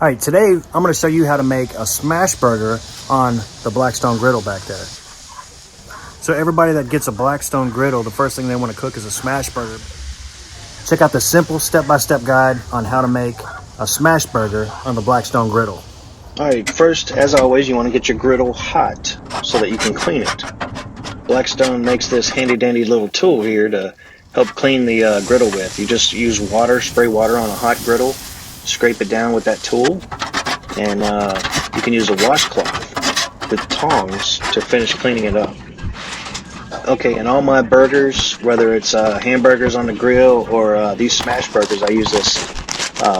All right, today I'm going to show you how to make a smash burger on the Blackstone griddle back there. So everybody that gets a Blackstone griddle, the first thing they want to cook is a smash burger. Check out the simple step-by-step guide on how to make a smash burger on the Blackstone griddle. All right, first, as always, you want to get your griddle hot so that you can clean it. Blackstone makes this handy-dandy little tool here to help clean the griddle with. You just use water, spray water on a hot griddle, scrape it down with that tool, and you can use a washcloth with tongs to finish cleaning it up. Okay, and all my burgers, whether it's hamburgers on the grill or these smash burgers, I use this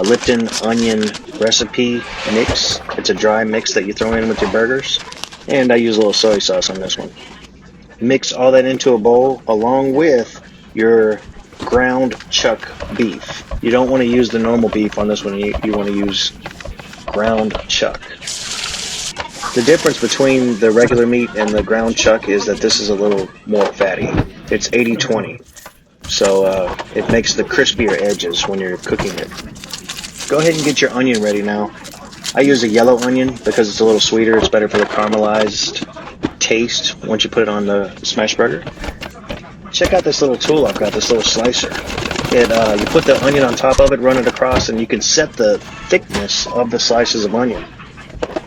Lipton onion recipe mix. It's a dry mix that you throw in with your burgers, and I use a little soy sauce on this one. Mix all that into a bowl along with your ground chuck beef. You don't want to use the normal beef on this one. You want to use ground chuck. The difference between the regular meat and the ground chuck is that this is a little more fatty. It's 80-20, so it makes the crispier edges when you're cooking it. Go ahead and get your onion ready now. I use a yellow onion because it's a little sweeter. It's better for the caramelized taste once you put it on the smash burger. Check out this little tool I've got, this little slicer. You put the onion on top of it, run it across, and you can set the thickness of the slices of onion.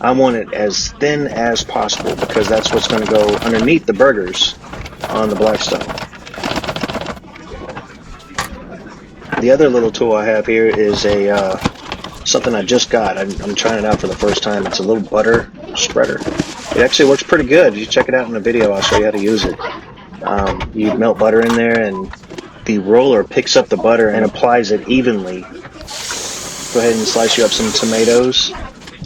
I want it as thin as possible because that's what's going to go underneath the burgers on the Blackstone. The other little tool I have here is something I just got. I'm trying it out for the first time. It's a little butter spreader. It actually works pretty good. You check it out in the video. I'll show you how to use it. You melt butter in there, and the roller picks up the butter and applies it evenly. Go ahead and slice you up some tomatoes.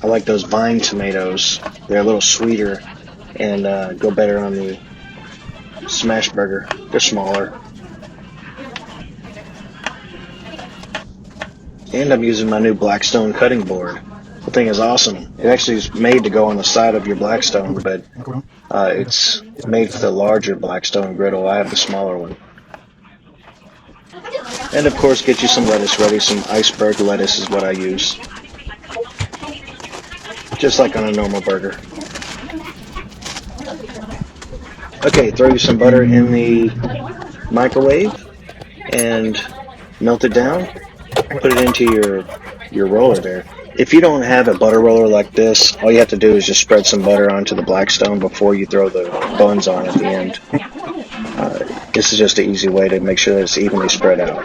I like those vine tomatoes. They're a little sweeter and go better on the smash burger. They're smaller. And I'm using my new Blackstone cutting board. The thing is awesome. It actually is made to go on the side of your Blackstone, but it's made for the larger Blackstone griddle. I have the smaller one. And of course, get you some lettuce ready. Some iceberg lettuce is what I use. Just like on a normal burger. Okay, throw you some butter in the microwave and melt it down. Put it into your roller there. If you don't have a butter roller like this, all you have to do is just spread some butter onto the Blackstone before you throw the buns on at the end. This is just an easy way to make sure that it's evenly spread out.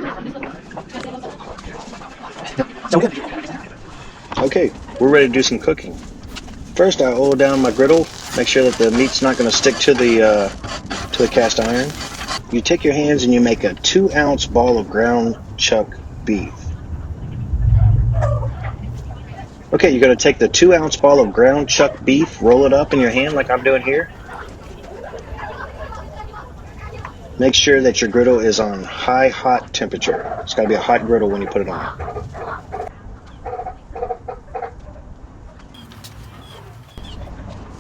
Okay, we're ready to do some cooking. First, I oil down my griddle. Make sure that the meat's not going to stick to the cast iron. You take your hands and you make a 2-ounce ball of ground chuck beef. Okay, you're going to take the 2-ounce ball of ground chuck beef, roll it up in your hand like I'm doing here. Make sure that your griddle is on high hot temperature. It's got to be a hot griddle when you put it on.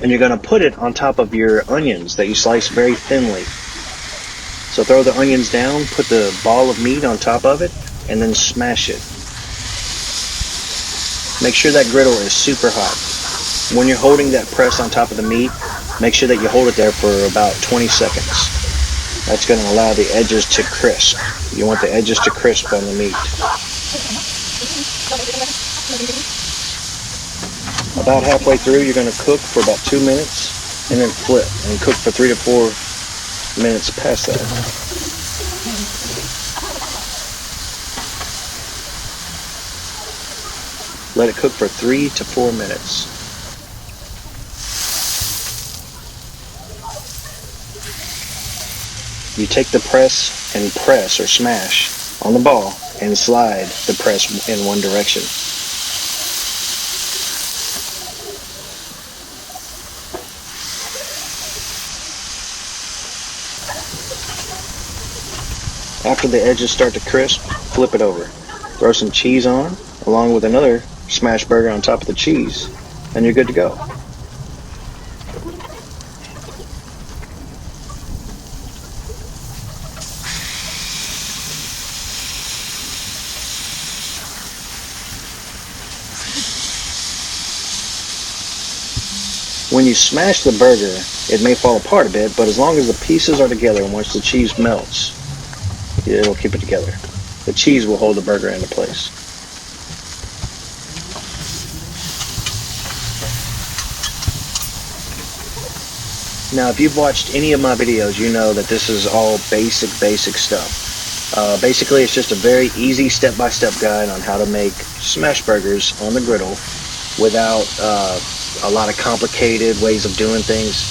And you're going to put it on top of your onions that you slice very thinly. So throw the onions down, put the ball of meat on top of it, and then smash it. Make sure that griddle is super hot. When you're holding that press on top of the meat, make sure that you hold it there for about 20 seconds. That's going to allow the edges to crisp. You want the edges to crisp on the meat. About halfway through, you're going to cook for about 2 minutes and then flip and cook for 3 to 4 minutes past that. Let it cook for 3 to 4 minutes. You take the press and press or smash on the ball and slide the press in one direction. After the edges start to crisp, flip it over. Throw some cheese on, along with another smash burger on top of the cheese, and you're good to go. When you smash the burger, it may fall apart a bit, but as long as the pieces are together and once the cheese melts, it'll keep it together. The cheese will hold the burger into place. Now, if you've watched any of my videos, you know that this is all basic stuff. Basically, it's just a very easy step-by-step guide on how to make smash burgers on the griddle without a lot of complicated ways of doing things.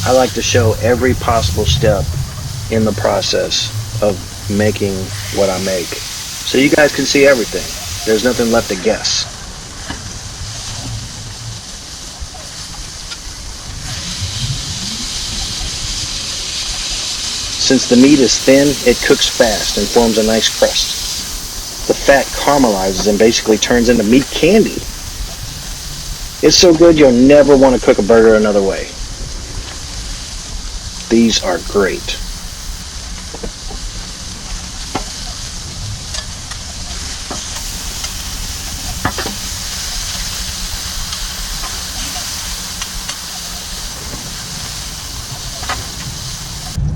I like to show every possible step in the process of making what I make, so you guys can see everything. There's nothing left to guess. Since the meat is thin, it cooks fast and forms a nice crust. The fat caramelizes and basically turns into meat candy. It's so good you'll never want to cook a burger another way. These are great.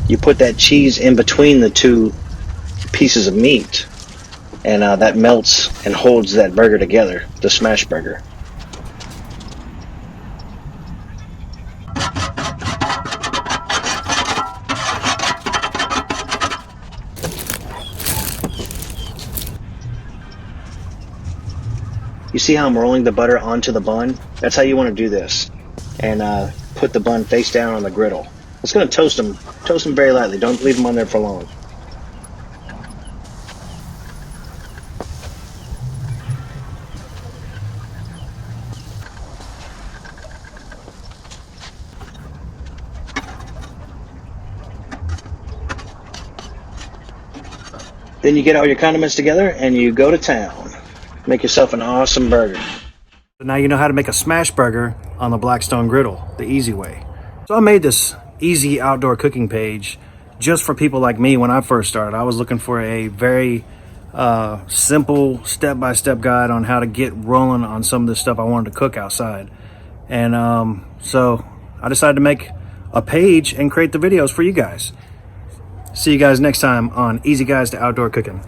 You put that cheese in between the two pieces of meat, and that melts and holds that burger together, the smash burger. You see how I'm rolling the butter onto the bun? That's how you want to do this. And put the bun face down on the griddle. It's going to toast them very lightly. Don't leave them on there for long. Then you get all your condiments together and you go to town. Make yourself an awesome burger. So now you know how to make a smash burger on the Blackstone Griddle, the easy way. So I made this easy outdoor cooking page just for people like me when I first started. I was looking for a very simple step-by-step guide on how to get rolling on some of the stuff I wanted to cook outside. And so I decided to make a page and create the videos for you guys. See you guys next time on Easy Guides to Outdoor Cooking.